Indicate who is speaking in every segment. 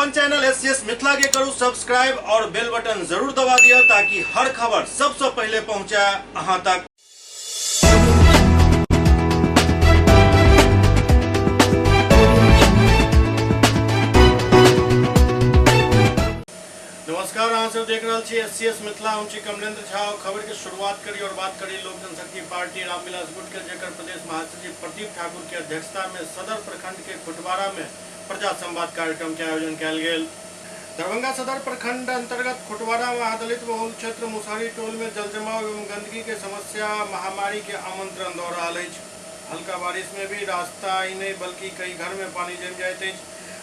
Speaker 1: अपन channel SCS Mithila के करू subscribe और बेल बटन जरूर दबा दिया ताकि हर खबर सबसे पहले पहुंचे अहां तक। नमस्कार, अहाँ सब देख रहे छी एससीएस मिथिला। हम छी कमलेंद्र झा। खबर के शुरुआत करी और बात करी लोक जनशक्ति पार्टी रामविलास गुट के जेकर प्रदेश महासचिव प्रदीप ठाकुर के अध्यक्षता में सदर प्रखंड के खुटवाड़ा में प्रजा संवाद कार्यक्रम के आयोजन किया गेल। दरभंगा सदर प्रखंड अंतर्गत खुटवाड़ा महादलित बहुल क्षेत्र मुसहरी टोल में जलजमाव एवं गंदगी के समस्या महामारी के आमंत्रण दऽ रहल अछि। हल्का बारिश में भी रास्ता ही नहीं बल्कि कई घर में पानी जम जाइत अछि।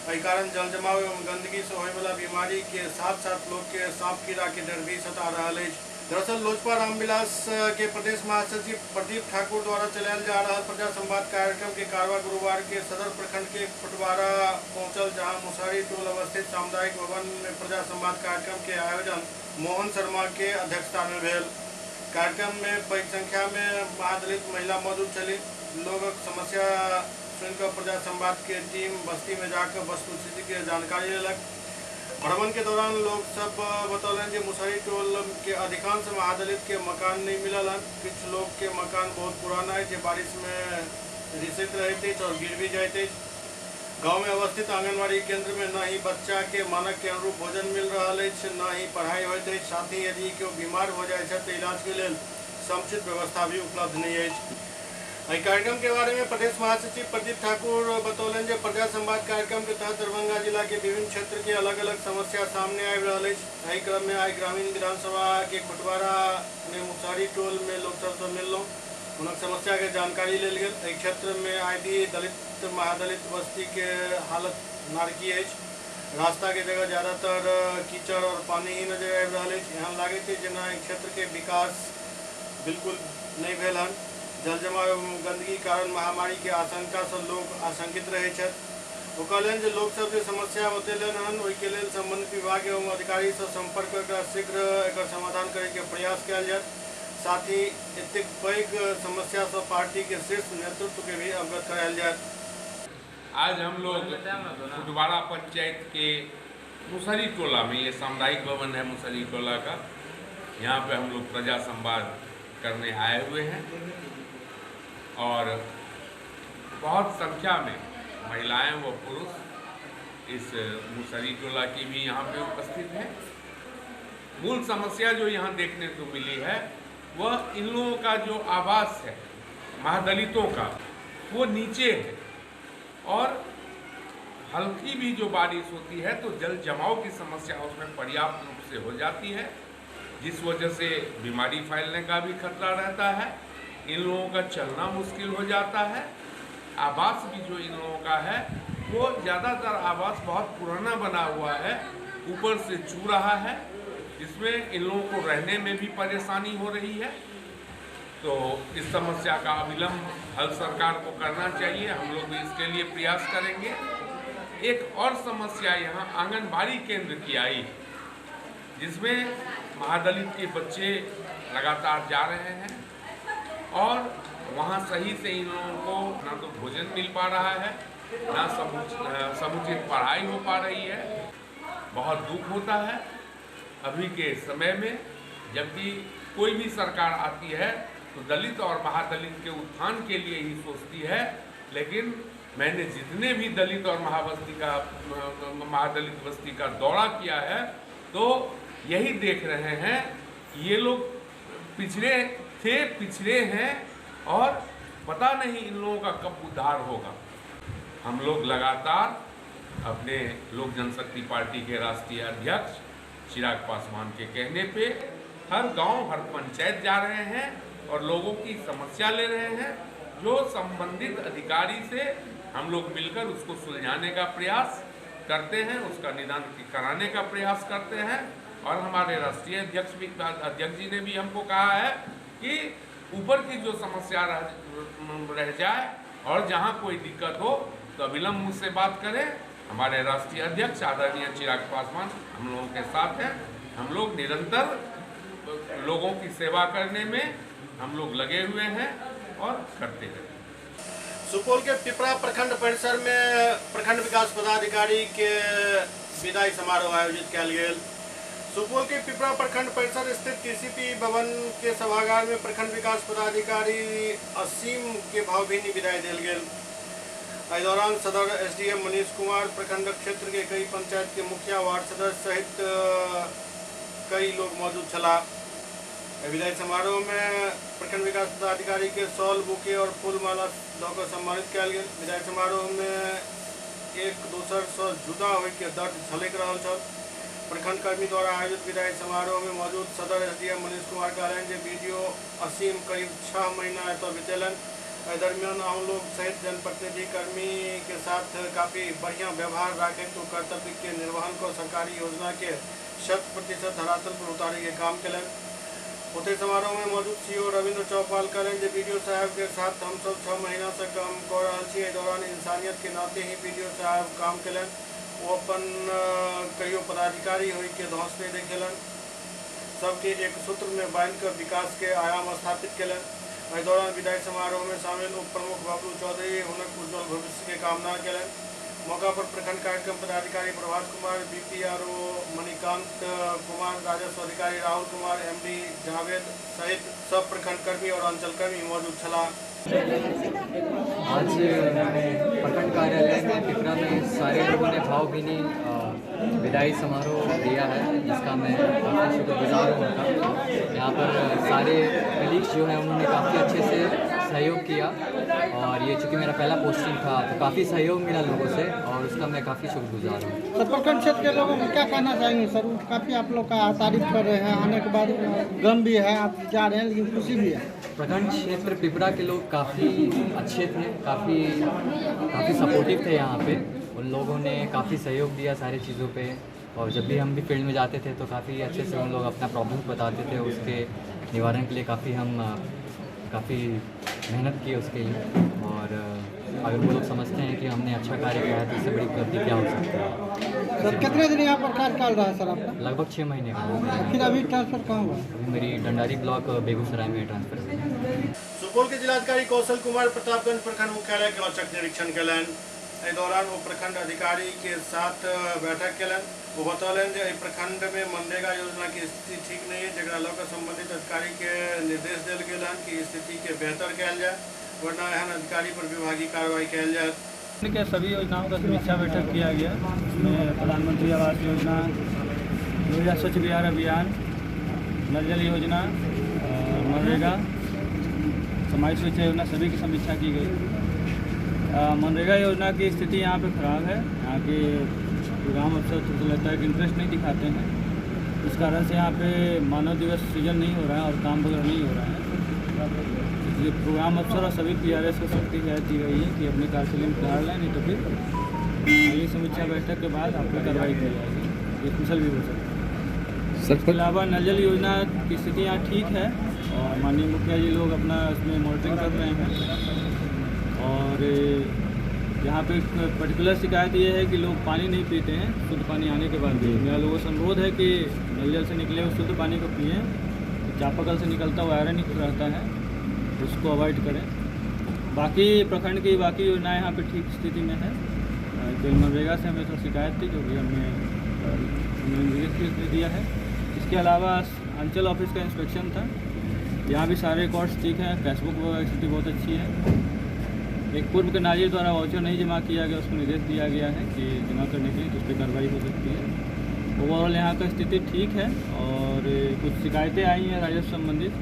Speaker 1: एहि कारण जलजमाव एवं गंदगी से होने वाला बीमारी के साथ साथ लोग के सांप कीड़ा के डर भी सता रहा है। दरअसल लोजपा रामविलास के प्रदेश महासचिव प्रदीप ठाकुर द्वारा चलायल जा रहा प्रजा संवाद कार्यक्रम के कारवा गुरुवार के सदर प्रखंड के खुटवाड़ा पहुंचल, जहां मुसहरी टोल अवस्थित सामुदायिक भवन में प्रजा संवाद कार्यक्रम के आयोजन मोहन शर्मा के अध्यक्षता में भेल। कार्यक्रम में बड़ी संख्या में महादलित महिला मौजूद छली। लोग समस्या सुनकर प्रजा संवाद के टीम बस्ती में जाकर वस्तुस्थिति की जानकारी लेलक। भ्रमण के दौरान लोग सब बतौलन कि मुसहरी टोल के अधिकांश महादलित के मकान नहीं मिलल है। कुछ लोग के मकान बहुत पुराना है जो बारिश में रिसित रहते और गिर भी जाते। गांव में अवस्थित आंगनबाड़ी केंद्र में न ही बच्चा के मानक के अनुरूप भोजन मिल रहा है, न ही पढ़ाई होते है। साथ ही यदि कोई बीमार हो जाए तो इलाज के लिए समुचित व्यवस्था भी उपलब्ध नहीं है। कार्यक्रम के बारे में प्रदेश महासचिव प्रदीप ठाकुर बतौलन जो प्रजा संवाद कार्यक्रम के तहत दरभंगा जिला के विभिन्न क्षेत्र के अलग अलग समस्या सामने आ रही है। एहि क्रम में आज ग्रामीण विधानसभा के खुटवाड़ा में मुसहरी टोल में लोग सबसे मिललों, उनक समस्या के जानकारी लेल गेल। एहि क्षेत्र में आज भी दलित महादलित बस्ती के हालत नारकी है। रास्ता के जगह ज़्यादातर कीचड़ और पानी ही नजर आ रहा है। यहाँ लगे थे जना क्षेत्र के विकास बिल्कुल नहीं भेल हन। जलजमाव एवं गंदगी कारण महामारी के आशंका से लोग आशंकित रहे छथि। वो कहलन जे लोग सब समस्या बतेलन हन, ओहि लेल संबंधित विभाग एवं अधिकारी से संपर्क कर शीघ्र एक समाधान करे के प्रयास किया जाए। साथ ही इतने पैघ समस्या से पार्टी के शीर्ष नेतृत्व के भी अवगत कराया जाए।
Speaker 2: आज हम लोग खुटवाड़ा पंचायत के मुसहरी टोला में, ये सामुदायिक भवन है मुसहरी टोला का, यहाँ पे हम लोग प्रजा संवाद करने आए हुए हैं और बहुत संख्या में महिलाएं व पुरुष इस मुसहरी टोला की भी यहाँ पे उपस्थित हैं। मूल समस्या जो यहाँ देखने को मिली है वह इन लोगों का जो आवास है महादलितों का वो नीचे है और हल्की भी जो बारिश होती है तो जल जमाव की समस्या उसमें पर्याप्त रूप से हो जाती है, जिस वजह से बीमारी फैलने का भी खतरा रहता है। इन लोगों का चलना मुश्किल हो जाता है। आवास भी जो इन लोगों का है वो ज़्यादातर आवास बहुत पुराना बना हुआ है, ऊपर से चू रहा है, जिसमें इन लोगों को रहने में भी परेशानी हो रही है। तो इस समस्या का अविलंब हल सरकार को करना चाहिए। हम लोग भी इसके लिए प्रयास करेंगे। एक और समस्या यहाँ आंगनबाड़ी केंद्र की आई, जिसमें महादलित के बच्चे लगातार जा रहे हैं और वहाँ सही से इन लोगों को ना तो भोजन मिल पा रहा है, ना समुचित पढ़ाई हो पा रही है। बहुत दुख होता है अभी के समय में, जबकि कोई भी सरकार आती है तो दलित और महादलित के उत्थान के लिए ही सोचती है। लेकिन मैंने जितने भी दलित और महादलित बस्ती का दौरा किया है तो यही देख रहे हैं ये लोग पिछड़े हैं और पता नहीं इन लोगों का कब उद्धार होगा। हम लोग लगातार अपने लोक जनशक्ति पार्टी के राष्ट्रीय अध्यक्ष चिराग पासवान के कहने पे हर गांव हर पंचायत जा रहे हैं और लोगों की समस्या ले रहे हैं। जो संबंधित अधिकारी से हम लोग मिलकर उसको सुलझाने का प्रयास करते हैं, उसका निदान कराने का प्रयास करते हैं। और हमारे राष्ट्रीय अध्यक्ष जी ने भी हमको कहा है कि ऊपर की जो समस्या रह जाए और जहां कोई दिक्कत हो तो अविलंब मुझसे बात करें। हमारे राष्ट्रीय अध्यक्ष आदरणीय चिराग पासवान हम लोगों के साथ हैं। हम लोग निरंतर लोगों की सेवा करने में हम लोग लगे हुए हैं और करते हैं।
Speaker 1: सुपौल के पिपरा प्रखंड परिसर में प्रखंड विकास पदाधिकारी के विदाई समारोह आयोजित किया गेल। सुपौल के पिपरा प्रखंड परिसर स्थित टीसीपी भवन के सभागार में प्रखंड विकास पदाधिकारी असीम के भावभीनी विदाई दिल गेल। इस दौरान सदर एसडीएम मनीष कुमार, प्रखंड क्षेत्र के कई पंचायत के मुखिया, वार्ड सदस्य सहित कई लोग मौजूद छला। विदाई समारोह में प्रखंड विकास पदाधिकारी के शॉल, बुके और फूल माला दऽ सम्मानित किया गेल। विदाई समारोह में एक दोसर से जुदा होय के दर्द झलक रहा छल। प्रखंड कर्मी द्वारा आयोजित विदाई समारोह में मौजूद सदर एसडीएम मनीष कुमार कहलन जे बीडीओ असीम करीब 6 महीना एतऽ बितेलन। दरमियान आम लोग सहित जनप्रतिनिधि कर्मी के साथ काफ़ी बढ़िया व्यवहार रखे तो कर्तव्य के निर्वहन को सरकारी योजना के 100% धरातल पर उतारे के काम कलन। ओते समारोह में मौजूद सीओ रविंद्र चौपाल कहलन जे बीडीओ साहब के साथ हम सब 6 महीना से काम कर रहा छी। एहि दौरान इंसानियत के नाते ही बीडीओ साहब काम कलन। वो अपन कईयो पदाधिकारी होई के धौंस नहीं देखेलन, सबके एक सूत्र में बांध कर विकास के आयाम स्थापित कलन। इस दौरान विदाई समारोह में शामिल उप प्रमुख बाबू चौधरी हुनक उज्जवल भविष्य के कामना कलन। मौका पर प्रखंड कार्यक्रम पदाधिकारी प्रभात कुमार, बीपीआरओ मणिकांत कुमार, राजस्व अधिकारी राहुल कुमार, एमडी जावेद सहित सब प्रखंड कर्मी और अंचल कर्मी मौजूद छला।
Speaker 3: आज प्रखंड कार्यालय में पिपरा में सारे लोगों ने भावभीनी विदाई समारोह दिया है, जिसका मैं काफ़ी शुक्रगुजार हूँ उनका। यहाँ पर सारे कलीग्स जो हैं उन्होंने काफ़ी अच्छे से सहयोग किया और ये चूँकि मेरा पहला पोस्टिंग था तो काफ़ी सहयोग मिला लोगों से और उसका मैं काफ़ी शुक्रगुजार हूँ।
Speaker 4: सर, प्रखंड क्षेत्र के लोगों को क्या कहना चाहेंगे सर? काफ़ी आप लोग का तारीफ कर रहे हैं, आने के बाद गम भी है, आप जा रहे हैं लेकिन खुशी भी है।
Speaker 3: प्रखंड क्षेत्र पिपरा के लोग काफ़ी अच्छे थे, काफ़ी सपोर्टिव थे। यहाँ पे उन लोगों ने काफ़ी सहयोग दिया सारी चीज़ों पे और जब भी हम भी फील्ड में जाते थे तो काफ़ी अच्छे से उन लोग अपना प्रॉब्लम बताते थे, उसके निवारण के लिए काफ़ी मेहनत की उसके लिए। और अगर वो लोग समझते हैं कि हमने अच्छा कार्य किया है तो इससे बड़ी उपलब्धि क्या हो सकती है।
Speaker 4: सर, कितने दिन यहाँ पर कार्यकाल रहा है सर आपका?
Speaker 3: लगभग 6 महीने का।
Speaker 4: फिर अभी ट्रांसफर कहाँ हुआ?
Speaker 3: अभी मेरी डंडारी ब्लॉक बेगूसराय में ट्रांसफर हुई।
Speaker 1: सुपौल के जिलाधिकारी कौशल कुमार प्रतापगंज प्रखंड मुख्यालय के औचक निरीक्षण कलन। इस दौरान वो प्रखंड अधिकारी के साथ बैठक कलन। वो बतौलन जे प्रखंड में मनरेगा योजना की स्थिति ठीक नहीं है, जरा लोग संबंधित अधिकारी के निर्देश दिल गए कि स्थिति के बेहतर किया जाए, वरना एहन अधिकारी पर विभागीय कार्रवाई किया जाए।
Speaker 5: के सभी योजनाओं का समीक्षा बैठक किया गया। इसमें प्रधानमंत्री आवास योजना, रोजा स्वच्छ बिहार अभियान, नल जल योजना, मनरेगा, समाज सुरक्षा योजना सभी की समीक्षा की गई। मनरेगा योजना की स्थिति यहाँ पे ख़राब है। यहाँ के प्रोग्राम अफसर तो लगता है कि इंटरेस्ट नहीं दिखाते हैं, इस कारण से यहाँ पे मानव दिवस सृजन नहीं हो रहा है और काम वगैरह नहीं हो रहा है। इसलिए प्रोग्राम अफसर और सभी PRS को सख्ती हिदायत दी गई है कि अपने कार्यशैली में सुधार लें, नहीं तो फिर अगली समीक्षा बैठक के बाद आपको कार्रवाई की जाएगी, ये कुशल भी हो सकता है। इसके अलावा नल जल योजना की स्थिति यहाँ ठीक है और माननीय मुखिया जी लोग अपना इसमें मॉनिटरिंग कर रहे हैं। और यहाँ पे पर्टिकुलर शिकायत ये है कि लोग पानी नहीं पीते हैं शुद्ध पानी आने के बाद भी। मेरा लोगों से अनुरोध है कि नल जल से निकले हुए शुद्ध पानी को पिएँ, चापाकल से निकलता हुआ आयरन युक्त रहता है, उसको अवॉइड करें। बाकी प्रखंड की बाकी योजनाएँ यहाँ पे ठीक स्थिति में है। केवल मनरेगा से हमें थोड़ी शिकायत थी जो कि हमने निर्देश दिया है। इसके अलावा अंचल ऑफिस का इंस्पेक्शन था, यहाँ भी सारे रिकॉर्ड्स ठीक हैं, फेसबुक वगैरह की स्थिति बहुत अच्छी है। एक पूर्व के नाजिर द्वारा वाउचर नहीं जमा किया गया, उसको निर्देश दिया गया है कि जमा करने के लिए, तो उस पर कार्रवाई हो सकती है। ओवरऑल यहाँ का स्थिति ठीक है और कुछ शिकायतें आई हैं राजस्व संबंधित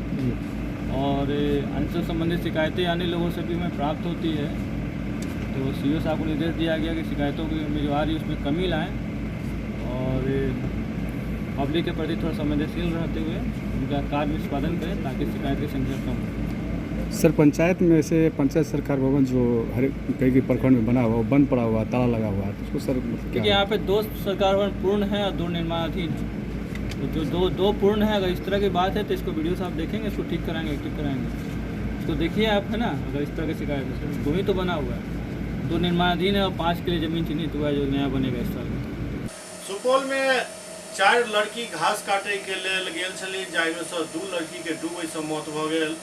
Speaker 5: और अंचल संबंधित शिकायतें आने लोगों से भी हमें प्राप्त होती है। तो CO साहब को निर्देश दिया गया कि शिकायतों की में जो आ रही है उसमें कमी लाएँ और पब्लिक के प्रति थोड़ा संवेदनशील रहते हुए उनका कार्य निष्पादन करें ताकि शिकायत की संख्या कम हो।
Speaker 6: सर, पंचायत में से पंचायत सरकार भवन जो हर कई प्रखंड में बना हुआ, बंद पड़ा हुआ, ताला लगा हुआ है, तो उसको सर
Speaker 5: देखिए यहाँ पे 2 सरकार भवन पूर्ण है और 2 निर्माणाधीन। तो जो दो पूर्ण है, अगर इस तरह की बात है तो इसको वीडियो साहब देखेंगे, इसको ठीक कराएंगे, एक्टिव कराएंगे। इसको देखिए आप, है ना, अगर इस तरह की शिकायत है। 2 ही तो बना हुआ है, 2 निर्माणाधीन है और 5 के लिए जमीन चिन्हित हुआ है जो नया बनेगा इस साल में।
Speaker 1: सुपौल में 4 लड़की घास काटे के लिए गेल छली, जाहिमे से 2 लड़की के डूबे से मौत भ गेल।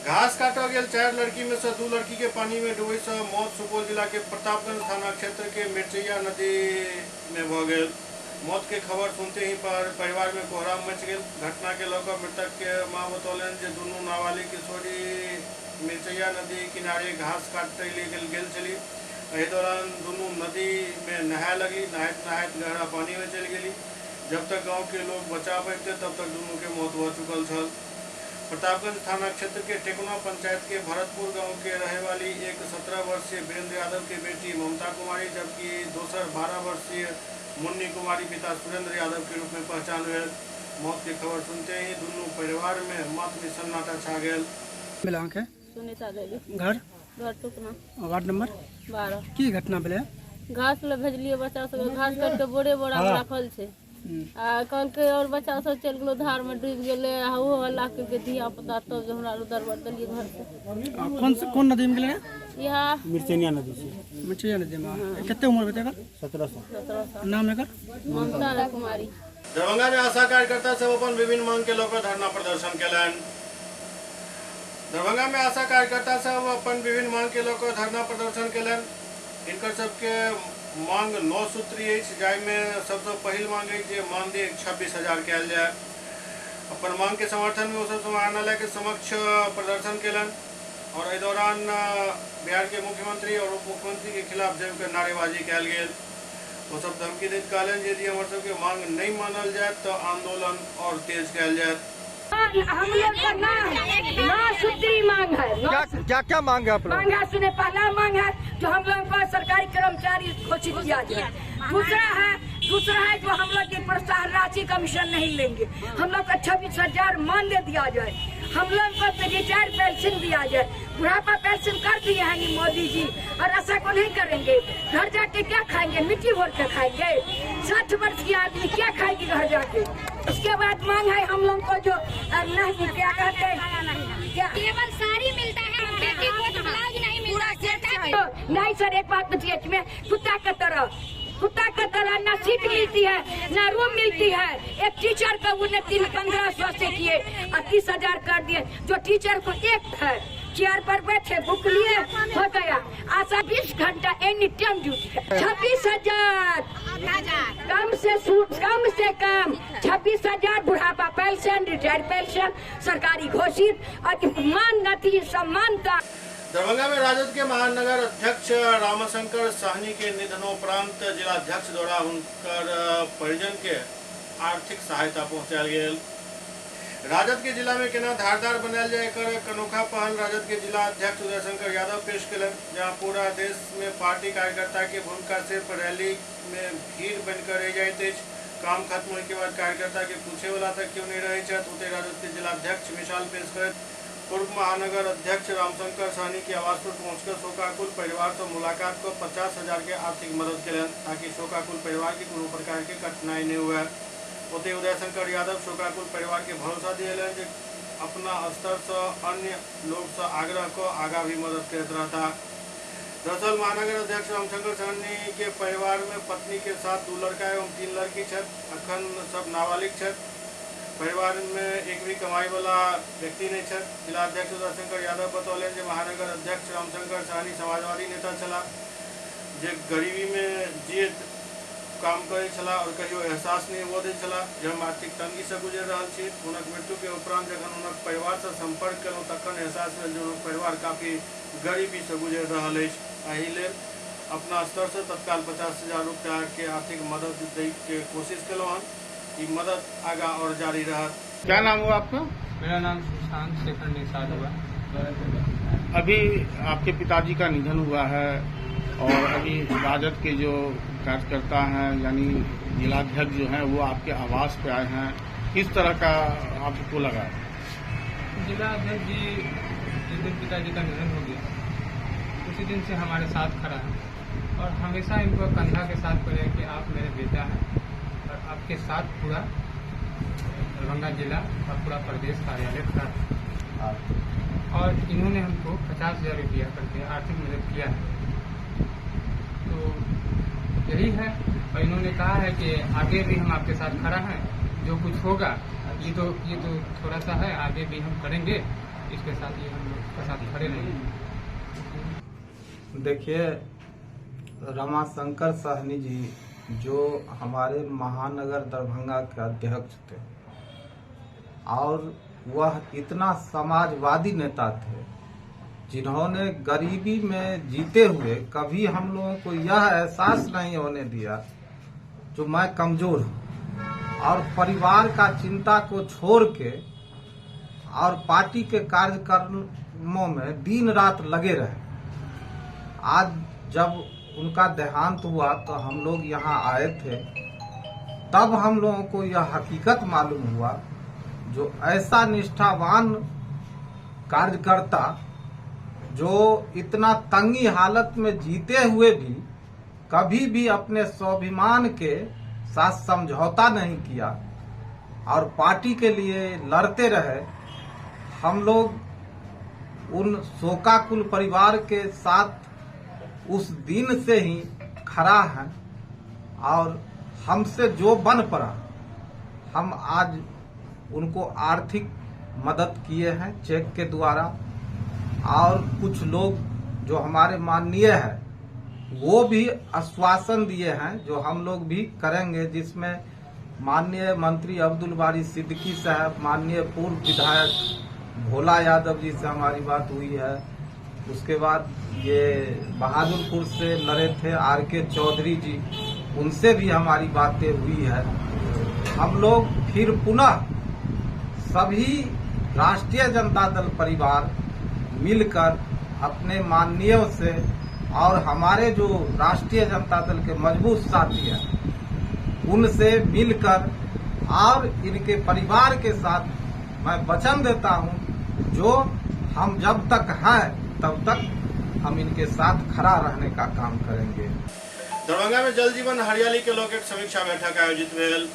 Speaker 1: घास काटा गेल 4 लड़की में से 2 लड़की के पानी में डूबे से मौत। सुपौल जिला के प्रतापगंज थाना क्षेत्र के मिर्चैया नदी में भ गेल। मौत के खबर सुनते ही परिवार में कोहराम मच गया। घटना के लौकर मृतक के मां बतौलन जे दुनू नाबालिग किशोरी मिर्चैया नदी किनारे घास काटे गेल चली। एहि दौरान दुनू नदी में नहाय लगी। नहायत गहरा पानी में चली गई। जब तक गांव के लोग बचा बैठते तब तक दोनों के मौत हो चुकल छल। प्रतापगंज थाना क्षेत्र के टेकुना पंचायत के भरतपुर गांव के रहे वाली एक 17 वर्षीय वीरेंद्र यादव की बेटी ममता कुमारी जबकि दूसर 12 वर्षीय मुन्नी कुमारी पिता सुरेंद्र यादव के रूप में पहचान हुए। मौत की खबर सुनते ही दोनों परिवार में मत में सन्नाटा छा गया।
Speaker 7: मिलांक है
Speaker 8: सुनीता देवी
Speaker 7: घर
Speaker 8: टुकना
Speaker 7: वार्ड नंबर
Speaker 8: 12
Speaker 7: की घटना भेलै?
Speaker 8: घास ले भेजलिए बच्चा सब घास काट के बोरे बोरा में रखल छे आ कल के और बच्चा सब चल गेलो धार में डूब गेले। हो हल्ला के धिया पुता तो जो हमरा उधर बढ़ देलिए घर से।
Speaker 7: कौन नदी में गेलै?
Speaker 8: यहाँ
Speaker 5: मिर्चैया नदी से।
Speaker 7: मिर्चैया नदी में। कितने उम्र बतेगा?
Speaker 8: 17 साल।
Speaker 7: नाम एकर?
Speaker 8: ममता कुमारी।
Speaker 1: दरभंगा में आशा कार्यकर्ता सब अपन विभिन्न मांग के लेकर धरना प्रदर्शन कयलनि। दरभंगा में आशा कार्यकर्ता सब अपन विभिन्न मांग के लेकर धरना प्रदर्शन कयलनि। इनकर सबके मांग 9 सूत्री अछि, जाहिमे सबसे पहिल मांग अछि जे मानदेय 26,000 कयल जाय। अपन मांग के समर्थन में वो सब समाहरणालय के समक्ष प्रदर्शन कयलनि और एहि दौरान बिहार के मुख्यमंत्री और उप मुख्यमंत्री के खिलाफ जमकर नारेबाजी कयल गेल। वो सब धमकी दैत कहलनि जे यदि हमर सबके मांग नहीं मानल जाय तो आंदोलन और तेज कयल जाय।
Speaker 9: हम लोग का ना सूत्री मांग है।
Speaker 7: क्या मांग है आप लोग?
Speaker 9: मांग है, सुने, पहला मांग है जो हम लोग को सरकारी कर्मचारी घोषित किया जाए। दूसरा है जो हम लोग की प्रोत्साहन राशि कमीशन नहीं लेंगे। हम लोग को 26,000 मानदेय दिया जाए। हम लोग को रिटायर्ड पेंशन दिया जाए। बुढ़ापा पेंशन कर दिए हैं ये मोदी जी और ऐसा को नहीं करेंगे। घर जाके क्या खाएंगे? मिट्टी भर के खाएंगे। 60 वर्ष की आदमी क्या खाएगी घर जाके? उसके बाद मांग है हम लोग को जो नहीं क्या कहते हैं,
Speaker 10: केवल साड़ी मिलता है, बेटी को तो ब्लाउज नहीं मिलता।
Speaker 9: नहीं सर, एक बात बताइए, इसमें कुत्ता की तरह न सीट मिलती है न रूम मिलती है। एक टीचर को उन्हें 1500 से किए और 30,000 कर दिए। जो टीचर को एक है चेयर पर बैठे बुक लिए हो गया। आशा 20 घंटा एनी टाइम ड्यूटी है। 26,000 कम से कम 26,000 बुढ़ापा पेंशन, रिटायर्ड पेंशन सरकारी घोषित और मान सम्मानता।
Speaker 1: दरभंगा में राजद के महानगर अध्यक्ष रामशंकर साहनी के निधनोपरांत जिलाध्यक्ष द्वारा उनकर परिजन के आर्थिक सहायता पहुंचायल गेल। राजद के जिला में केना धारदार बनायल जाए एक अनोखा पहल राजद के जिला अध्यक्ष उदयशंकर यादव पेश कलन, जहां पूरा देश में पार्टी कार्यकर्ता के भूमिका सिर्फ रैली में भीड़ बनकर रह जाते। काम खत्म होने के बाद कार्यकर्ता के पूछे वाला तक क्यों नहीं रहे छे। राजद के जिलाध्यक्ष मिसाल पेश कर पूर्व महानगर अध्यक्ष रामशंकर साहनी के आवास पर पहुंचकर शोकाकुल परिवार से मुलाकात को 50,000 के आर्थिक मदद कलन ताकि शोकाकुल परिवार की कोनो प्रकार के कठिनाई नहीं हुआ। उते उदयशंकर यादव शोकाकुल परिवार के भरोसा दिए जे अपना स्तर से अन्य लोग से आग्रह को आगा भी मदद करते रहता। दरअसल महानगर अध्यक्ष रामशंकर साहनी के परिवार में पत्नी के साथ 2 लड़का एवं 3 लड़की छत। अखन सब नाबालिग छत। परिवार में एक भी कमाई वाला व्यक्ति नहीं छत। जिलाध्यक्ष उदयशंकर यादव बतौले जे महानगर अध्यक्ष रामशंकर साहनी समाजवादी नेता छला जे गरीबी में जिए काम करे छला और कहियो एहसास नहीं हुआ दै छला जे हम आर्थिक तंगी से गुजर रहा छी। उनक मृत्यु के उपरांत जखन उनक परिवार से संपर्क करूँ तखन एहसास भेल जे उनक परिवार काफी गरीबी से गुजर रहा है। एहि लेल अपना स्तर से तत्काल 50,000 रुपया के आर्थिक मदद दै के कोशिश कलौ हन। ये मदद आगा और जारी रहा। क्या नाम हुआ आपका?
Speaker 5: मेरा नाम सुशांत शेखर निषाद हुआ।
Speaker 11: अभी आपके पिताजी का निधन हुआ है और अभी राजद के जो कार्यकर्ता हैं यानी जिलाध्यक्ष जो हैं वो आपके आवास पे आए हैं, किस तरह का आपको लगा?
Speaker 5: जिलाध्यक्ष जी जिस दिन पिताजी का निधन हो गया उसी दिन से हमारे साथ खड़ा है और हमेशा इनको कंधा के साथ पड़े कि आप मेरे बेटा हैं और आपके साथ पूरा दरभंगा जिला और पूरा प्रदेश कार्यालय खड़ा है। और इन्होंने हमको 50,000 रुपया करके आर्थिक मदद किया है। तो यही है और इन्होंने कहा है कि आगे भी हम आपके साथ खड़ा हैं। जो कुछ होगा ये तो थोड़ा सा है, आगे भी हम करेंगे
Speaker 12: इसके साथ ही हम लोग के साथ खड़े रहेंगे।
Speaker 13: देखिए, रमाशंकर साहनी जी जो हमारे महानगर दरभंगा के अध्यक्ष थे और वह इतना समाजवादी नेता थे जिन्होंने गरीबी में जीते हुए कभी हम लोगों को यह एहसास नहीं होने दिया जो मैं कमजोर हूँ, और परिवार का चिंता को छोड़ के और पार्टी के कार्यक्रमों में दिन रात लगे रहे। आज जब उनका देहांत हुआ तो हम लोग यहाँ आए थे, तब हम लोगों को यह हकीकत मालूम हुआ जो ऐसा निष्ठावान कार्यकर्ता जो इतना तंगी हालत में जीते हुए भी कभी भी अपने स्वाभिमान के साथ समझौता नहीं किया और पार्टी के लिए लड़ते रहे। हम लोग उन शोकाकुल परिवार के साथ उस दिन से ही खड़ा है और हमसे जो बन पड़ा हम आज उनको आर्थिक मदद किए हैं चेक के द्वारा, और कुछ लोग जो हमारे माननीय है वो भी आश्वासन दिए हैं जो हम लोग भी करेंगे, जिसमें माननीय मंत्री अब्दुल बारी सिद्दीकी साहब, माननीय पूर्व विधायक भोला यादव जी से हमारी बात हुई है। उसके बाद ये बहादुरपुर से लड़े थे आर.के. चौधरी जी, उनसे भी हमारी बातें हुई है। हम लोग फिर पुनः सभी राष्ट्रीय जनता दल परिवार मिलकर अपने माननीयों से और हमारे जो राष्ट्रीय जनता दल के मजबूत साथी हैं उनसे मिलकर और इनके परिवार के साथ मैं वचन देता हूं जो हम जब तक हैं तब तक हम इनके साथ खड़ा रहने का काम करेंगे।
Speaker 1: दरभंगा में जल जीवन हरियाली के लोक एक समीक्षा बैठक आयोजित भेल।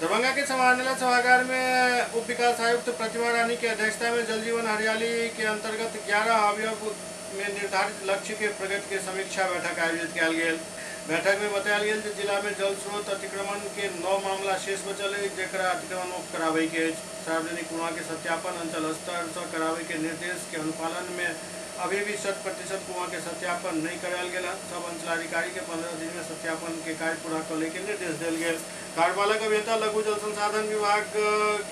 Speaker 1: दरभंगा के समाहरणालय सभागार में उप विकास आयुक्त प्रतिमा रानी की अध्यक्षता में जल जीवन हरियाली के अंतर्गत 11 अवयव में निर्धारित लक्ष्य के प्रगति के समीक्षा बैठक आयोजित किया गेल। बैठक में बताया गया कि जिला में जल स्रोत अतिक्रमण के 9 मामला शेष बचल है, जेकरा अतिक्रमण मुक्त करावे के सार्वजनिक कुआं के सत्यापन अंचल स्तर से करावे के निर्देश के अनुपालन में अभी भी 100% कुआं के सत्यापन नहीं करायल गेल। सब अंचलाधिकारी के 15 दिन में सत्यापन के कार्य पूरा करे के निर्देश दिल गेल। कार्यपालक अभियंता लघु जल संसाधन विभाग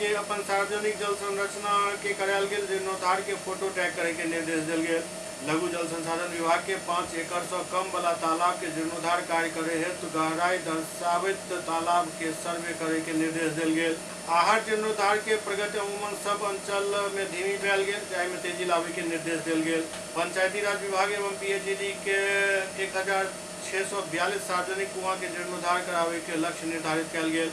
Speaker 1: के अपन सार्वजनिक जल संरचना के करायल गेल जीर्णोद्धार के फोटो टैग करे के निर्देश दिल गेल। लघु जल संसाधन विभाग के 5 एकड़ से कम वाला तालाब के जीर्णोद्धार कार्य करे हेतु गहराई दर्शावित तालाब के सर्वे करे के निर्देश दिल गेल। आहर जीर्णोद्धार के प्रगति अमूमन सब अंचल में धीमी भेल गेल, जाहि में तेजी लावे के निर्देश दिल गेल। पंचायती राज विभाग एवं पीएचईडी के 1642 सार्वजनिक कुआं के जीर्णोद्धार करावे के लक्ष्य निर्धारित किया गेल।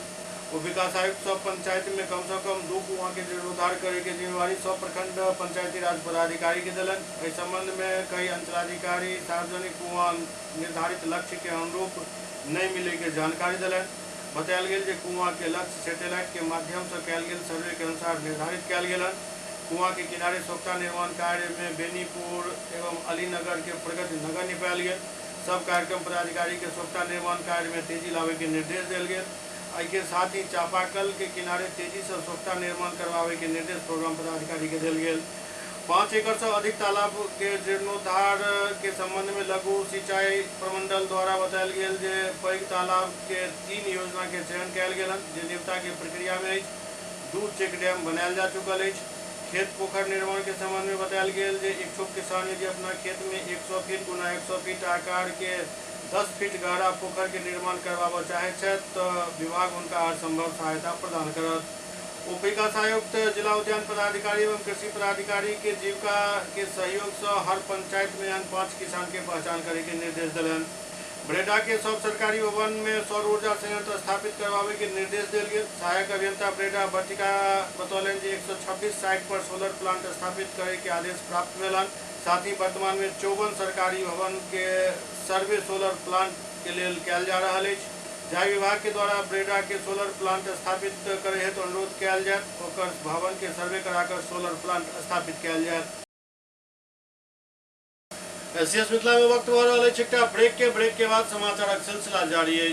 Speaker 1: उप विकास आयुक्त सब पंचायत में कम से कम 2 कुआं के जीर्णोद्धार करे के जिम्मेवारी सब प्रखंड पंचायती राज पदाधिकारी के दिलन। इस संबंध में कई अंचलाधिकारी सार्वजनिक कुआं निर्धारित लक्ष्य के अनुरूप नहीं मिले के जानकारी दिलन। बतायल गेल जे कुआं के लक्ष्य सैटेलाइट के माध्यम से कयल गेल सर्वे के अनुसार निर्धारित कयल गेलन। कुआं के किनारे सोख्ता निर्माण कार्य में बेनीपुर एवं अलीनगर के प्रगति नगर निपायल गेल। सब कार्यक्रम पदाधिकारी के सोख्ता निर्माण कार्य में तेजी लावे के निर्देश दिल गेल। के साथ ही चापाकल के किनारे तेजी से सोख्ता निर्माण करवावे के निर्देश प्रोग्राम पदाधिकारी के दिल गेल। 5 एकड़ से अधिक तालाब के जीर्णोद्धार के संबंध में लघु सिंचाई प्रमंडल द्वारा बतायल गेल जे पैघ तालाब के 3 योजना के चयन कयल गेल जे निविदा के प्रक्रिया में 2 चेक डैम बनायल जा चुकल है। खेत पोखर निर्माण के संबंध में बतायल गेल जे इच्छुक किसान यदि अपना खेत में 100 फीट गुना 100 फीट आकार के 10 फीट गहरा पोखर के निर्माण करवाबा चाहे तो विभाग उनका हर संभव सहायता प्रदान करत। उप विकास आयुक्त जिला उद्यान पदाधिकारी एवं कृषि पदाधिकारी के जीविका के सहयोग से हर पंचायत में 5 किसान के पहचान करे के निर्देश दिलन। बरेडा के सब सरकारी भवन में सौर ऊर्जा संयंत्र स्थापित करवावे के निर्देश दिल गेल। सहायक अभियंता बरेडा बटिका बतौलन जे 126 साइट पर सोलर प्लांट स्थापित करे के आदेश प्राप्त भेलन। साथ ही वर्तमान में 54 सरकारी भवन के सर्वे सोलर प्लांट के लेल कयल जा रहा है। जल विभाग के द्वारा बरेडा के सोलर प्लांट स्थापित करे हेतु अनुरोध कयल जाए, ओकर भवन के सर्वे कराकर सोलर प्लांट स्थापित कयल जाए। एससीएस मिथिला में वक्त हो रहा है ब्रेक के बाद समाचार सिलसिला जारी है।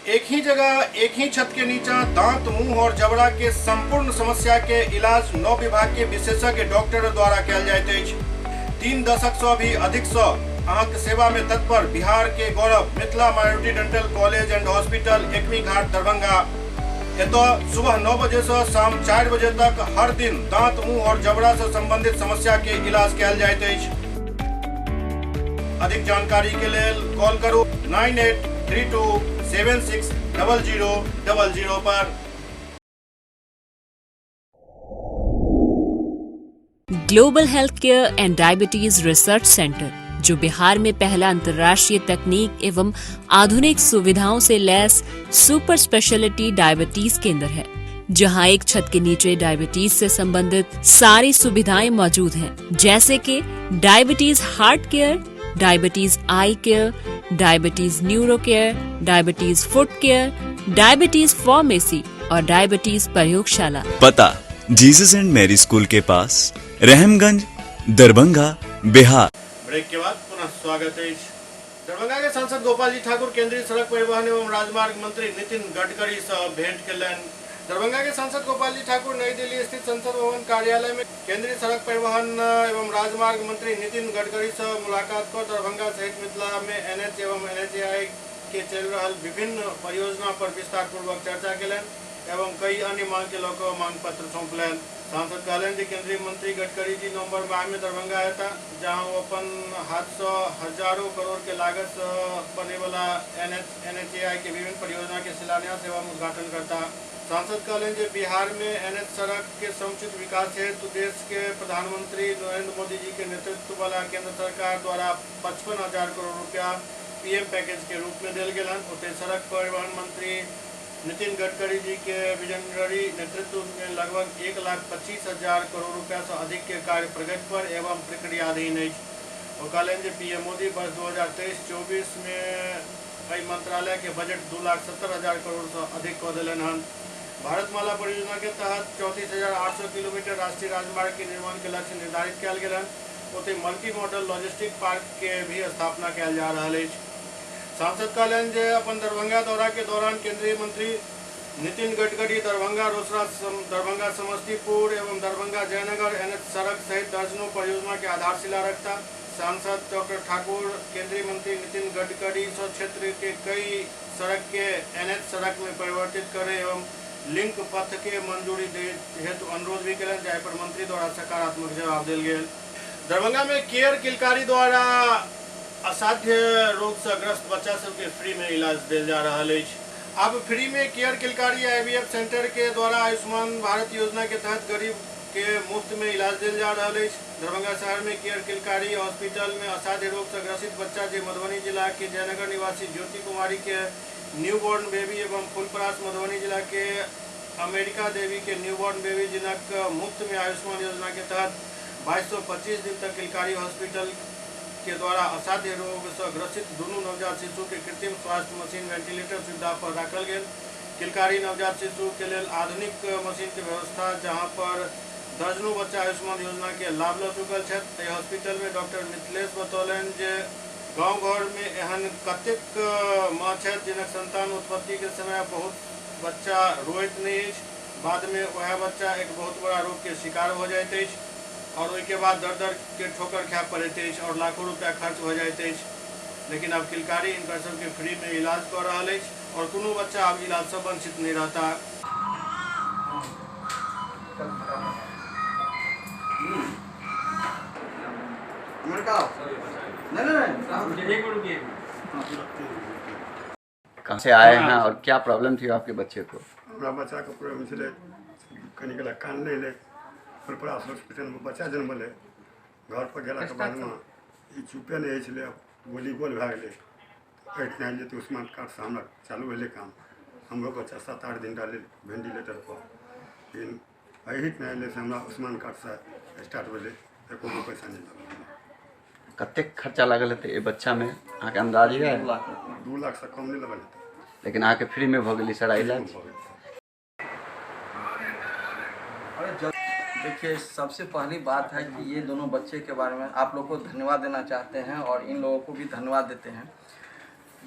Speaker 1: एक ही जगह एक ही छत के नीचे दांत, मुंह और जबड़ा के संपूर्ण समस्या के इलाज 9 विभाग के विशेषज्ञ डॉक्टर द्वारा कयल जाइत अछि। 3 दशक से भी अधिक से अहाँक सेवा में तत्पर बिहार के गौरव Mithila minority dental college and hospital Ekmi Ghat Darbhanga. एतो सुबह 9 बजे से शाम 4 बजे तक हर दिन दांत, मुंह और जबड़ा से संबंधित समस्या के इलाज कयल जाइत अछि। अधिक जानकारी के लिए कॉल करू 9832760000 पर।
Speaker 14: Global health care and diabetes research centre, जो बिहार में पहला अंतर्राष्ट्रीय तकनीक एवं आधुनिक सुविधाओं से लैस सुपर स्पेशलिटी डायबिटीज केंद्र है, जहां एक छत के नीचे डायबिटीज से संबंधित सारी सुविधाएं मौजूद हैं, जैसे कि diabetes heart care, diabetes eye care, diabetes neuro care, diabetes foot care, diabetes pharmacy और डायबिटीज प्रयोगशाला।
Speaker 15: पता जीसस एंड मैरी स्कूल के पास, रहमगंज, दरभंगा, बिहार।
Speaker 1: ब्रेक के बाद पुनः स्वागत है। दरभंगा के सांसद गोपाल जी ठाकुर केंद्रीय सड़क परिवहन एवं राजमार्ग मंत्री नितिन गडकरी से भेंट कयलनि। दरभंगा के सांसद गोपाल जी ठाकुर नई दिल्ली स्थित संसद भवन कार्यालय में केंद्रीय सड़क परिवहन एवं राजमार्ग मंत्री नितिन गडकरी से मुलाकात कर दरभंगा सहित मिथिला में NH एवं NHAI के चल रहा विभिन्न परियोजना पर विस्तार पूर्वक चर्चा कयलनि एवं कई अन्य मांग के लोग मांग पत्र सौंपलनि। सांसद कहलनि कि केंद्रीय मंत्री गडकरी जी नवंबर माह में दरभंगा अयता, जहां वो अपन हाथ से हजारों करोड़ के लागत से बने वाला NHAI के विभिन्न परियोजना के शिलान्यास एवं उद्घाटन करता। सांसद कहलें कि बिहार में NH सड़क के समुचित विकास हेतु देश के प्रधानमंत्री नरेंद्र मोदी जी के नेतृत्व वाला केंद्र सरकार द्वारा 55,000 करोड़ रुपया PM पैकेज के रूप में दिल गए। उते सड़क परिवहन मंत्री नितिन गडकरी जी के विजनरी नेतृत्व में लगभग 1,25,000 करोड़ रुपया से अधिक के कार्य प्रगति पर एवं प्रक्रियाधीन है। वो कहलें कि PM मोदी वर्ष 2023-24 में कई मंत्रालय के बजट 2,70,000 करोड़ से अधिक को दिलन हन। भारतमाला परियोजना के तहत 34,800 किलोमीटर राष्ट्रीय राजमार्ग के निर्माण के लक्ष्य निर्धारित कयल गेल। ओते मल्टी मॉडल लॉजिस्टिक पार्क के भी स्थापना कयल जा रहा है। सांसद कहलन जे अपन दरभंगा दौरा के दौरान केंद्रीय मंत्री नितिन गडकरी दरभंगा रोसड़ा, दरभंगा समस्तीपुर एवं दरभंगा जयनगर NH सड़क सहित दर्जनों परियोजना के आधारशिला रखता। सांसद डॉक्टर ठाकुर केंद्रीय मंत्री नितिन गडकरी से क्षेत्र के कई सड़क के NH सड़क में परिवर्तित करे एवं लिंक पथ के मंजूरी हेतु अनुरोध भी करें, जय पर मंत्री द्वारा सकारात्मक जवाब दिल गया। दरभंगा में केयर किलकारी द्वारा असाध्य रोग से ग्रस्त बच्चा सबके फ्री में इलाज दिल जा रहा है। अब फ्री में केयर किलकारी IVF सेंटर के द्वारा आयुष्मान भारत योजना के तहत गरीब के मुफ्त में इलाज दिल जा रहा है। दरभंगा शहर में केयर किलकारी हॉस्पिटल में असाध्य रोग से ग्रसित बच्चा जो मधुबनी जिला के जयनगर निवासी ज्योति कुमारी के न्यूबॉर्न बेबी एवं फुलपरास मधुबनी जिला के अमेरिका देवी के न्यूबॉर्न बेबी जिनक मुफ्त में आयुष्मान योजना के तहत 2225 दिन तक किलकारी हॉस्पिटल के द्वारा असाध्य रोग से ग्रसित दोनों नवजात शिशु के कृत्रिम स्वास्थ्य मशीन वेंटिलेटर सुविधा पर रखल गए। किलकारी नवजात शिशु के लिए आधुनिक मशीन के व्यवस्था, जहां पर दर्जनों बच्चा आयुष्मान योजना के लाभ ल चुकल है। हॉस्पिटल में डॉक्टर मिथिलेश बतौलन जे गाँव घर में एहन कतेक माँ है जिनक संतान उत्पत्ति के समय बहुत बच्चा रोइत नहीं है, बाद में वह बच्चा एक बहुत बड़ा रोग के शिकार हो जाते है और उसके बाद दर दर के ठोकर खा पड़ते है और लाखों रुपया खर्च हो जाते है। लेकिन अब किलकारी इनका सबके फ्री में इलाज कर रहा है और कोनो बच्चा अब इलाज से वंचित नहीं रहता।
Speaker 16: कहाँ से आए हैं और क्या प्रॉब्लम थी आपके बच्चे को?
Speaker 17: हमारा बच्चा का प्रॉब्लम इसलिए कहीं गला कान नहीं ले फुलपरास हॉस्पिटल में बच्चा जन्म ले घर पर गला के बाद में ये चुपे नहीं इसलिए वॉलीबॉल भाग ले बैठने लिए तो उस्मान कार्ड से हमारा चालू है काम। हम लोग बच्चा 7-8 दिन डाले वेंटिलेटर पर, लेकिन वही नहीं ले से हमारा उस्मान कार्ड से स्टार्ट हो एको पैसा नहीं लगा।
Speaker 16: कतेक खर्चा लगल है ये बच्चा में आके अंदाज है?
Speaker 17: 2 लाख से कम नहीं लगल,
Speaker 16: लेकिन आके फ्री में हो गई सारा इलाज।
Speaker 18: देखिए, सबसे पहली बात है कि ये दोनों बच्चे के बारे में आप लोग को धन्यवाद देना चाहते हैं और इन लोगों को भी धन्यवाद देते हैं।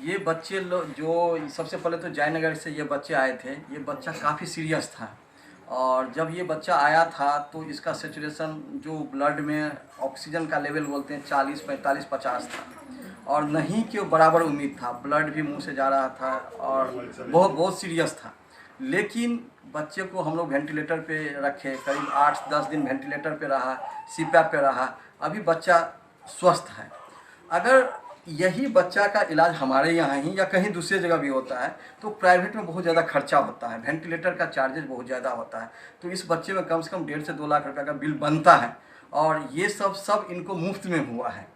Speaker 18: ये बच्चे लोग जो सबसे पहले तो जयनगर से ये बच्चे आए थे, ये बच्चा काफ़ी सीरियस था और जब ये बच्चा आया था तो इसका सेचुरेशन जो ब्लड में ऑक्सीजन का लेवल बोलते हैं 40, 45, 50 था और नहीं कि बराबर उम्मीद था, ब्लड भी मुंह से जा रहा था और बहुत सीरियस था। लेकिन बच्चे को हम लोग वेंटिलेटर पे रखे, करीब 8-10 दिन वेंटिलेटर पे रहा, सीपैप पे रहा, अभी बच्चा स्वस्थ है। अगर यही बच्चा का इलाज हमारे यहाँ ही या कहीं दूसरी जगह भी होता है तो प्राइवेट में बहुत ज़्यादा खर्चा होता है, वेंटिलेटर का चार्जेस बहुत ज़्यादा होता है। तो इस बच्चे में कम से कम 1.5 से 2 लाख रुपए का बिल बनता है और ये सब इनको मुफ्त में हुआ है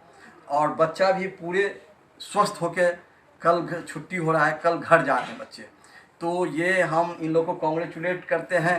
Speaker 18: और बच्चा भी पूरे स्वस्थ होकर कल छुट्टी हो रहा है, कल घर जा रहे हैं बच्चे। तो ये हम इन लोग को कॉन्ग्रेचुलेट करते हैं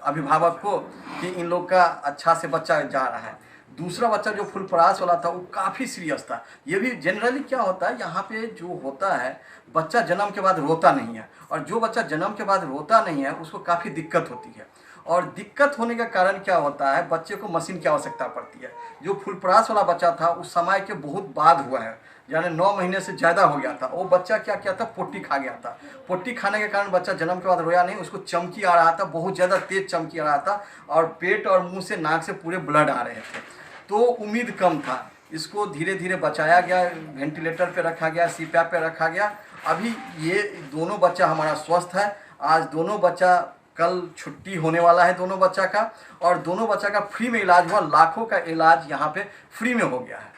Speaker 18: अभिभावक को कि इन लोग का अच्छा से बच्चा जा रहा है। दूसरा बच्चा जो फुलपरास वाला था वो काफ़ी सीरियस था। ये भी जनरली क्या होता है, यहाँ पे जो होता है बच्चा जन्म के बाद रोता नहीं है और जो बच्चा जन्म के बाद रोता नहीं है उसको काफ़ी दिक्कत होती है और दिक्कत होने का कारण क्या होता है, बच्चे को मशीन की आवश्यकता पड़ती है। जो फुलपरास वाला बच्चा था उस समय के बहुत बाद हुआ है, यानी 9 महीने से ज़्यादा हो गया था। वो बच्चा क्या किया था, पोटी खा गया था। पोटी खाने के कारण बच्चा जन्म के बाद रोया नहीं, उसको चमकी आ रहा था, बहुत ज़्यादा तेज चमकी आ रहा था और पेट और मुंह से नाक से पूरे ब्लड आ रहे थे। तो उम्मीद कम था, इसको धीरे धीरे बचाया गया, वेंटिलेटर पे रखा गया, सीपैप पे रखा गया। अभी ये दोनों बच्चा हमारा स्वस्थ है। आज दोनों बच्चा कल छुट्टी होने वाला है दोनों बच्चा का और दोनों बच्चा का फ्री में इलाज हुआ। लाखों का इलाज यहाँ पे फ्री में हो गया है।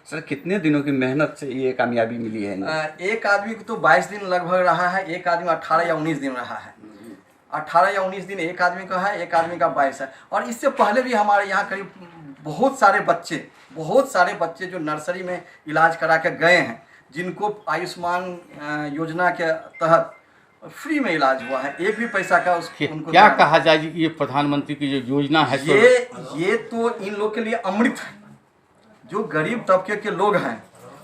Speaker 16: सर कितने दिनों की मेहनत से ये कामयाबी मिली है?
Speaker 18: एक आदमी को तो 22 दिन लगभग रहा है, एक आदमी 18 या 19 दिन रहा है। 18 या 19 दिन एक आदमी का है, एक आदमी का 22 है। और इससे पहले भी हमारे यहाँ करीब बहुत सारे बच्चे जो नर्सरी में इलाज करा के गए हैं, जिनको आयुष्मान योजना के तहत फ्री में इलाज हुआ है, एक भी पैसा का उनको
Speaker 11: क्या कहा जाए, ये प्रधानमंत्री की जो योजना है
Speaker 18: ये तो इन लोग के लिए अमृत है। जो गरीब तबके के लोग हैं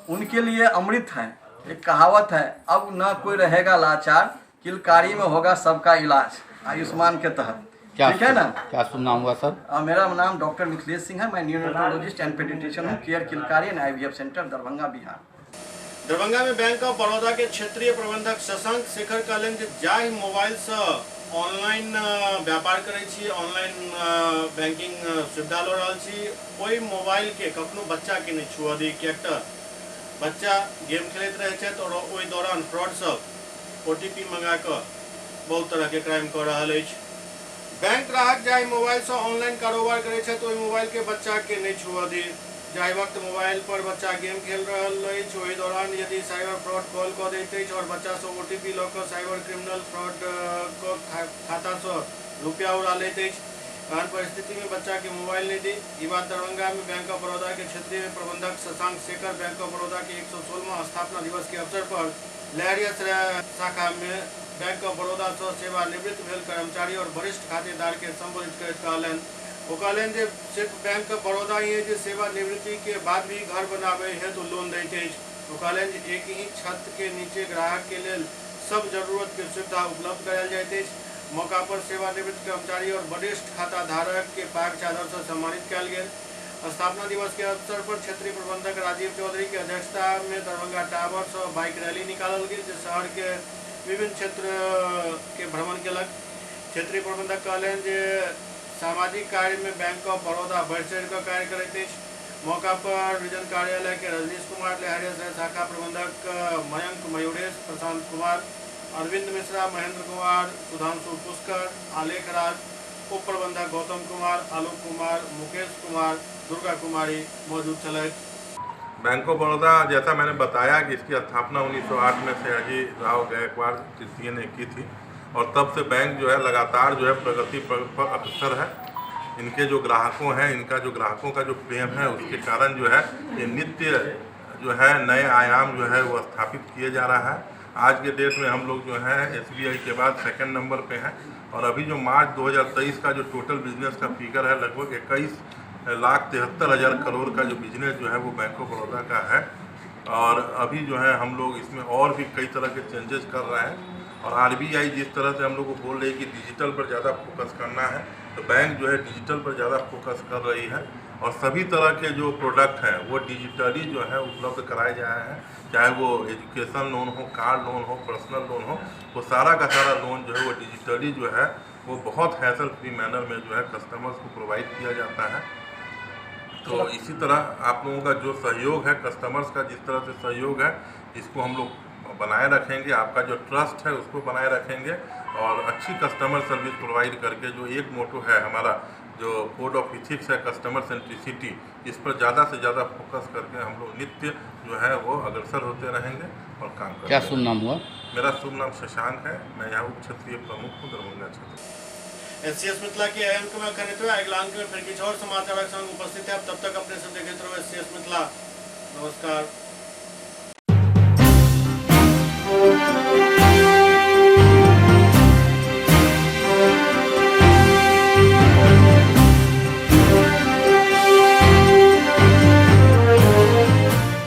Speaker 18: उनके लिए अमृत है। एक कहावत है, अब न कोई रहेगा लाचार, किलकारी में होगा सबका इलाज, आयुष्मान के तहत। ठीक है ना?
Speaker 11: क्या शुभ नाम हुआ सर?
Speaker 18: मेरा नाम डॉक्टर मिथिलेश सिंह है। मैं न्यूरोलॉजिस्ट एंड पेडिट्रिशियन हूँ, care Kilkari and IVF centre Darbhanga Bihar.
Speaker 1: Darbhanga में बैंक ऑफ बड़ौदा के क्षेत्रीय प्रबंधक शशांक शेखर कहलनि जे जाहि मोबाइल से ऑनलाइन व्यापार करै छी, ऑनलाइन बैंकिंग सुविधा लऽ रहल छी, ओहि मोबाइल के कखनो बच्चा के नहीं छुअ दी, किएक तऽ बच्चा गेम खेलैत रहै छथि और ओहि दौरान फ्रॉड सब OTP मंगा कऽ बहुत तरह के क्राइम कऽ रहल अछि। बैंक ग्राहक जाहि मोबाइल से ऑनलाइन कारोबार करै छथि ओहि मोबाइल के बच्चा के नहीं छुअ दी। जाहि वक्त मोबाइल पर बच्चा गेम खेल रहल अछि ओहि दौरान यदि साइबर फ्रॉड कॉल कऽ दैत अछि और बच्चा से OTP लऽ कऽ साइबर क्रिमिनल फ्रॉड खाता से रुपया उड़ा लैत अछि, एहन परिस्थिति में बच्चा के मोबाइल नहीं दी। ई बात दरभंगा में बैंक ऑफ बड़ौदा के क्षेत्रीय प्रबंधक शशांक शेखर बैंक ऑफ बड़ौदा के 116वां स्थापना दिवस के अवसर पर लहरियासराय शाखा में बैंक ऑफ बड़ौदा से सेवानिवृत्त भेल कर्मचारी और वरिष्ठ खातेदार के संबोधित करैत कहलनि। वो कहलनि जे सिर्फ बैंक ऑफ बड़ौदा ही है जो सेवानिवृत्ति के बाद भी घर बनाबे हेतु लोन दैत अछि। वो कहलनि जे एक ही छत के नीचे ग्राहक के लेल सब जरूरत के सुविधा उपलब्ध करायल जाइत अछि। मौका पर सेवानिवृत्त कर्मचारी और वरिष्ठ खाता धारक के पाग चादर से सम्मानित कयल गेल। स्थापना दिवस के अवसर पर क्षेत्रीय प्रबंधक राजीव चौधरी की अध्यक्षता में दरभंगा टावर से बाइक रैली निकालल गेल, जो शहर के विभिन्न क्षेत्र के भ्रमण केलक। क्षेत्रीय प्रबंधक कहलनि जे सामाजिक कार्य में बैंक ऑफ बड़ौदा बढ़ चढ़ कर कार्य करैत अछि। मौका पर रीजन कार्यालय के रजनीश कुमार, लहरियासराय शाखा प्रबंधक मयंक मयूरेश, प्रशांत कुमार, अरविंद मिश्रा, महेंद्र कुमार, सुधांशु पुष्कर, आलेख राज, उप प्रबंधक गौतम कुमार, आलोक कुमार, मुकेश कुमार, दुर्गा कुमारी मौजूद चले।
Speaker 19: बैंक ऑफ बड़ौदा, जैसा मैंने बताया कि इसकी स्थापना 1908 में सयाजी राव गायकवाड़ तृतीय ने की थी और तब से बैंक जो है लगातार जो है प्रगति पर अग्रसर है। इनके जो ग्राहकों हैं, इनका जो ग्राहकों का जो प्रेम है, उसके कारण जो है ये नित्य जो है नए आयाम जो है वो स्थापित किए जा रहा है। आज के डेट में हम लोग जो है SBI के बाद 2nd नंबर पे हैं और अभी जो मार्च 2023 का जो टोटल बिजनेस का फिगर है लगभग 21,73,000 करोड़ का जो बिजनेस जो है वो बैंक ऑफ बड़ौदा का है। और अभी जो है हम लोग इसमें और भी कई तरह के चेंजेस कर रहे हैं और RBI जिस तरह से हम लोग को बोल रही है कि डिजिटल पर ज़्यादा फोकस करना है, तो बैंक जो है डिजिटल पर ज़्यादा फोकस कर रही है और सभी तरह के जो प्रोडक्ट हैं वो डिजिटली जो है उपलब्ध कराए जा रहे हैं, चाहे वो एजुकेशन लोन हो, कार लोन हो, पर्सनल लोन हो, वो सारा का सारा लोन जो है वो डिजिटली जो है वो बहुत हैसल फ्री मैनर में जो है कस्टमर्स को प्रोवाइड किया जाता है। तो इसी तरह आप लोगों का जो सहयोग है, कस्टमर्स का जिस तरह से सहयोग है, इसको हम लोग बनाए रखेंगे। आपका जो ट्रस्ट है उसको बनाए रखेंगे और अच्छी कस्टमर सर्विस प्रोवाइड करके, जो एक मोटो है हमारा जो कोड ऑफ इथिक्स है कस्टमर सेंट्रिसिटी, इस पर ज़्यादा से ज़्यादा फोकस करके हम लोग नित्य जो है वो अग्रसर होते रहेंगे और काम करेंगे।
Speaker 11: क्या शुभ नाम हुआ?
Speaker 19: मेरा शुभ नाम शशांक है, मैं यहाँ उप क्षेत्रीय प्रमुख हूँ दरभंगा क्षेत्र।
Speaker 1: एससीएस मिथिला के अंक में खनित हुए अगला अंक में फिर कुछ और समाचार संग उपस्थित है। तब तक अपने सब देखते रहो एससीएस मिथिला। नमस्कार।